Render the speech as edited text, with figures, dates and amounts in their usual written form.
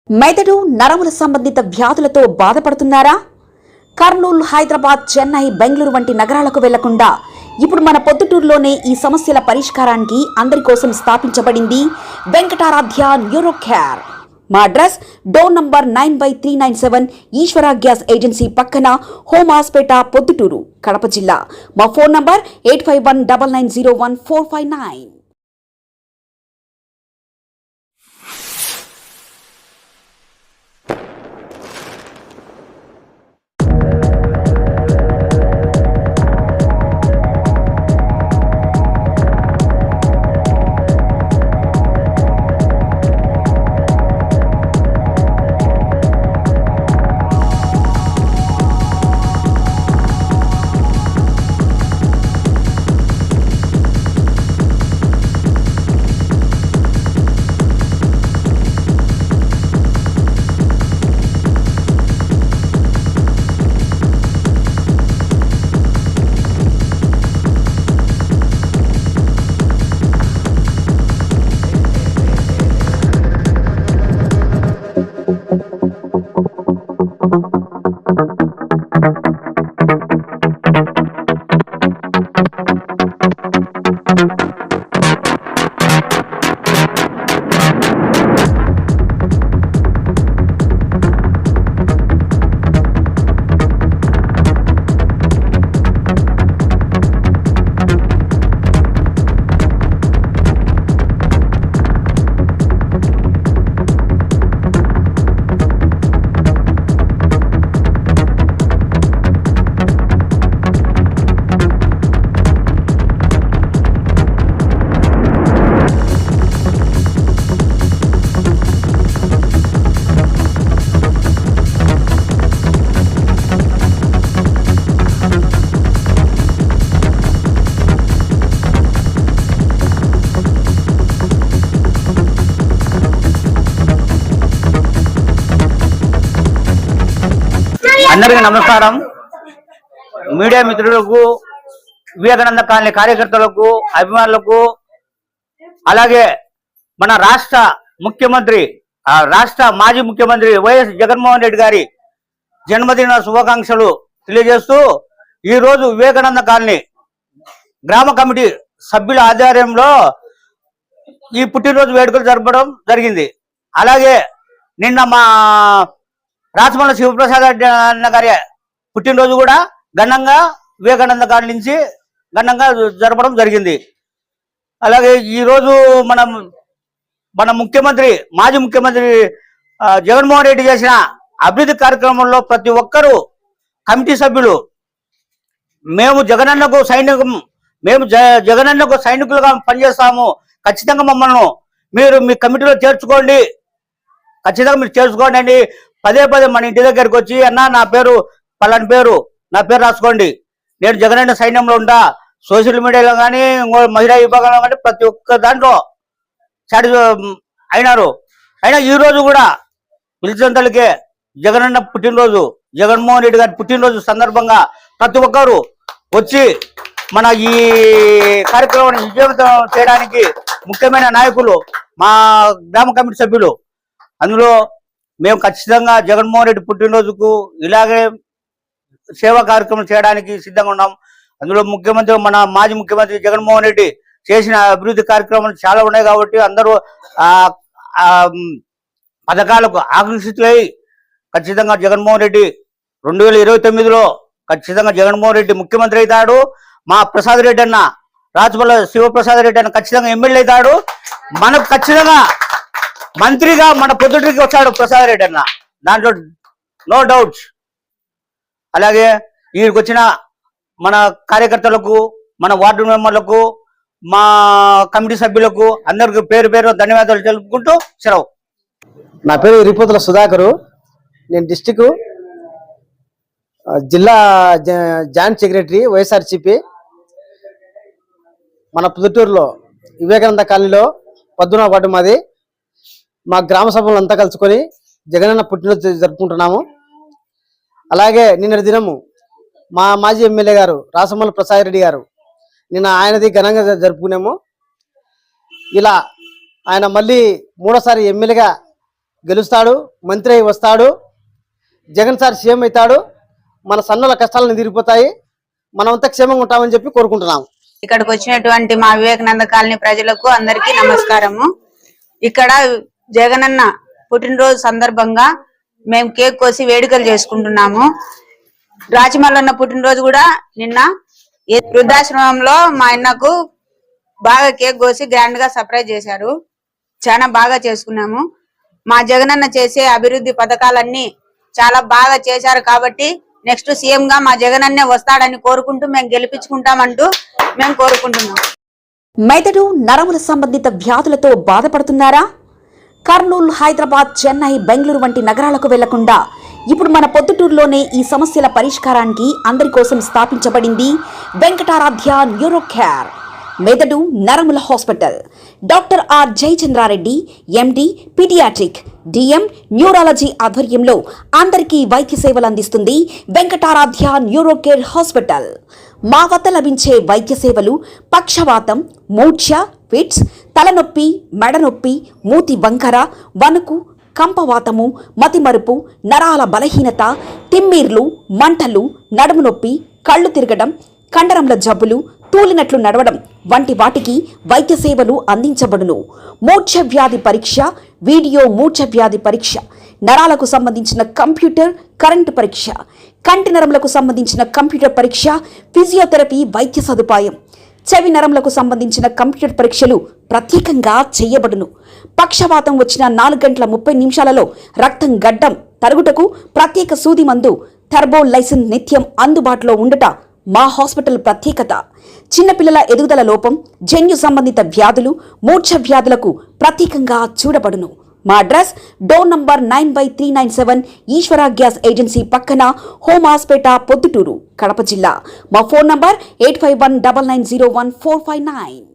మెదడు నరముల సంబంధిత వ్యాధులతో బాధపడుతున్నారా? కర్నూలు, హైదరాబాద్, చెన్నై, బెంగళూరు వంటి నగరాలకు వెళ్లకుండా ఇప్పుడు మన పొద్దుటూరులోనే ఈ సమస్యల పరిష్కారానికి అందరి కోసం స్థాపించబడింది వెంకటారాధ్య న్యూరో కేర్. మా అడ్రస్ డోర్ నంబర్ 9/397 ఈశ్వర గ్యాస్ ఏజెన్సీ పక్కన, హోమాస్పేట, పొద్దుటూరు, కడప జిల్లా. మా ఫోన్ నంబర్ 8519901459. అందరికీ నమస్కారం. మీడియా మిత్రులకు, వివేకానంద కాలనీ కార్యకర్తలకు, అభిమానులకు, అలాగే మన రాష్ట్ర మాజీ ముఖ్యమంత్రి వైఎస్ జగన్మోహన్ రెడ్డి గారి జన్మదిన శుభాకాంక్షలు తెలియజేస్తూ ఈ రోజు వివేకానంద కాలనీ గ్రామ కమిటీ సభ్యుల ఆధ్వర్యంలో ఈ పుట్టినరోజు వేడుకలు జరపడం జరిగింది. అలాగే నిన్న మా రాచమల్ల శివప్రసాద్ అన్న గారి పుట్టినరోజు కూడా ఘనంగా వివేకానంద కాలనీ నుంచి ఘనంగా జరపడం జరిగింది. అలాగే ఈరోజు మన మాజీ ముఖ్యమంత్రి జగన్మోహన్ రెడ్డి చేసిన అభివృద్ధి కార్యక్రమంలో ప్రతి ఒక్కరూ కమిటీ సభ్యులు మేము జగనన్నకు సైనికులుగా పనిచేస్తాము, ఖచ్చితంగా మమ్మల్ని మీరు మీ కమిటీలో చేర్చుకోండి, ఖచ్చితంగా మీరు చేర్చుకోండి అని పదే మన ఇంటి దగ్గరికి వచ్చి, అన్న నా పేరు పలాని పేరు, నా పేరు రాసుకోండి, నేను జగనన్న సైన్యంలో ఉంటా, సోషల్ మీడియాలో కానీ మహిళా విభాగంలో కానీ ప్రతి ఒక్క దాంట్లో అయినారు. అయినా ఈ రోజు కూడా పిలిచినంతలకే జగనన్న పుట్టినరోజు, జగన్మోహన్ రెడ్డి గారి పుట్టినరోజు సందర్భంగా ప్రతి ఒక్కరు వచ్చి మన ఈ కార్యక్రమాన్ని విజయవంతం చేయడానికి ముఖ్యమైన నాయకులు మా గ్రామ కమిటీ సభ్యులు. అందులో మేము ఖచ్చితంగా జగన్మోహన్ రెడ్డి పుట్టినరోజుకు ఇలాగే సేవా కార్యక్రమం చేయడానికి సిద్ధంగా ఉన్నాం. అందులో మన మాజీ ముఖ్యమంత్రి జగన్మోహన్ రెడ్డి చేసిన అభివృద్ధి కార్యక్రమాలు చాలా ఉన్నాయి కాబట్టి అందరూ పథకాలకు ఆకర్షితులై ఖచ్చితంగా జగన్మోహన్ రెడ్డి 2029లో ఖచ్చితంగా జగన్మోహన్ రెడ్డి ముఖ్యమంత్రి అవుతాడు. మా ప్రసాద్ రెడ్డి అన్న, రాచమల్ల శివప్రసాద్ రెడ్డి అన్న ఖచ్చితంగా ఎమ్మెల్యే అవుతాడు. మనకు ఖచ్చితంగా మంత్రిగా మన పొద్దుటికి వచ్చాడు ప్రసాద్ రెడ్డి అన్న, దాంట్లో నో డౌట్స్. అలాగే వీరికి వచ్చిన మన కార్యకర్తలకు, మన వార్డు మెంబర్లకు, మా కమిటీ సభ్యులకు అందరికి పేరు ధన్యవాదాలు తెలుపుకుంటూ సెలవు. నా పేరు రిపోతుల సుధాకరు. నేను డిస్టిక్ జిల్లా జాయింట్ సెక్రటరీ వైఎస్ఆర్సీపీ. మన పుదుటూరులో వివేకానంద కాలనీలో 11వ వార్డు మాది. మా గ్రామ సభలు అంతా కలుసుకొని జగనన్న పుట్టినరోజు జరుపుకుంటున్నాము. అలాగే నిన్నటి దినము మా మాజీ ఎమ్మెల్యే గారు రాచమల్ల ప్రసాద్ రెడ్డి గారు నిన్న ఆయనది ఘనంగా జరుపుకున్నాము. ఇలా ఆయన మళ్ళీ మూడోసారి ఎమ్మెల్యేగా గెలుస్తాడు, మంత్రి అయి వస్తాడు, జగన్ సార్ సీఎం అవుతాడు, మన సన్నుల కష్టాలను తీరిపోతాయి, మనమంతా క్షేమంగా ఉంటామని చెప్పి కోరుకుంటున్నాము. ఇక్కడికి వచ్చినటువంటి మా వివేకానంద కాలనీ ప్రజలకు అందరికీ నమస్కారము. ఇక్కడ జగనన్న పుట్టినరోజు సందర్భంగా మేము కేక్ కోసి వేడుకలు చేసుకుంటున్నాము. రాజమల్లన్న పుట్టినరోజు కూడా నిన్న వృద్ధాశ్రమంలో మా అన్నకు బాగా కేక్ కోసి గ్రాండ్ గా సర్ప్రైజ్ చేశారు. చాలా బాగా చేసుకున్నాము. మా జగనన్న చేసే అభివృద్ధి పథకాలన్నీ చాలా బాగా చేశారు కాబట్టి నెక్స్ట్ సీఎం గా మా జగనన్నే వస్తాడని కోరుకుంటూ మేము గెలిపించుకుంటామంటూ మేము కోరుకుంటున్నాం. మెదడు నరముల సంబంధిత వ్యాధులతో బాధపడుతున్నారా? కర్నూలు, హైదరాబాద్, చెన్నై, బెంగళూరు వంటి నగరాలకు వెళ్లకుండా ఇప్పుడు మన పొద్దుటూరులోనే ఈ సమస్యల పరిష్కారానికి అందరి కోసం స్థాపించబడింది వెంకటారాధ్య న్యూరో కేర్ మెదడు నరముల hospital. Doctor R Jayachandra Reddy, MD, paediatric, DM, neurology ఆధ్వర్యంలో అందరికీ వైద్య సేవలు అందిస్తుంది వెంకటారాధ్య న్యూరో కేర్ హాస్పిటల్. మా వద్ద లభించే వైద్య సేవలు పక్షవాతం, మూర్ఛ, ఫిట్స్, తలనొప్పి, మెడనొప్పి, మూతి వంకర, వణుకు, కంపవాతము, మతిమరుపు, నరాల బలహీనత, తిమ్మిర్లు, మంటలు, నడుము నొప్పి, కళ్ళు తిరగడం, కండరంల జబ్బులు, తూలినట్లు నడవడం వంటి వాటికి వైద్య సేవలు అందించబడును. మూర్ఛ వ్యాధి పరీక్ష, వీడియో మూర్ఛ వ్యాధి పరీక్ష, నరాలకు సంబంధించిన కంప్యూటర్ కరెంటు పరీక్ష, కంటి నరములకు సంబంధించిన కంప్యూటర్ పరీక్ష, ఫిజియోథెరపీ వైద్య సదుపాయం, చెవి నరములకు సంబంధించిన కంప్యూటర్ పరీక్షలు ప్రత్యేకంగా చేయబడును. పక్షవాతం వచ్చిన 4 గంటల 30 నిమిషాలలో రక్తం గడ్డం తరుగుటకు ప్రత్యేక సూది మందు థర్బోలైసిన్ నిత్యం అందుబాటులో ఉండుట మా హాస్పిటల్ ప్రత్యేకత. చిన్నపిల్లల ఎదుగుదల లోపం, జన్యు సంబంధిత వ్యాధులు, మూర్ఛ వ్యాధులకు ప్రత్యేకంగా చూడబడును. మా అడ్రస్ డోర్ నంబర్ 9/397 ఈశ్వర గ్యాస్ ఏజెన్సీ పక్కన, హోమాస్పేట, పొద్దుటూరు, కడప జిల్లా. మా ఫోన్ నంబర్ 8519901459.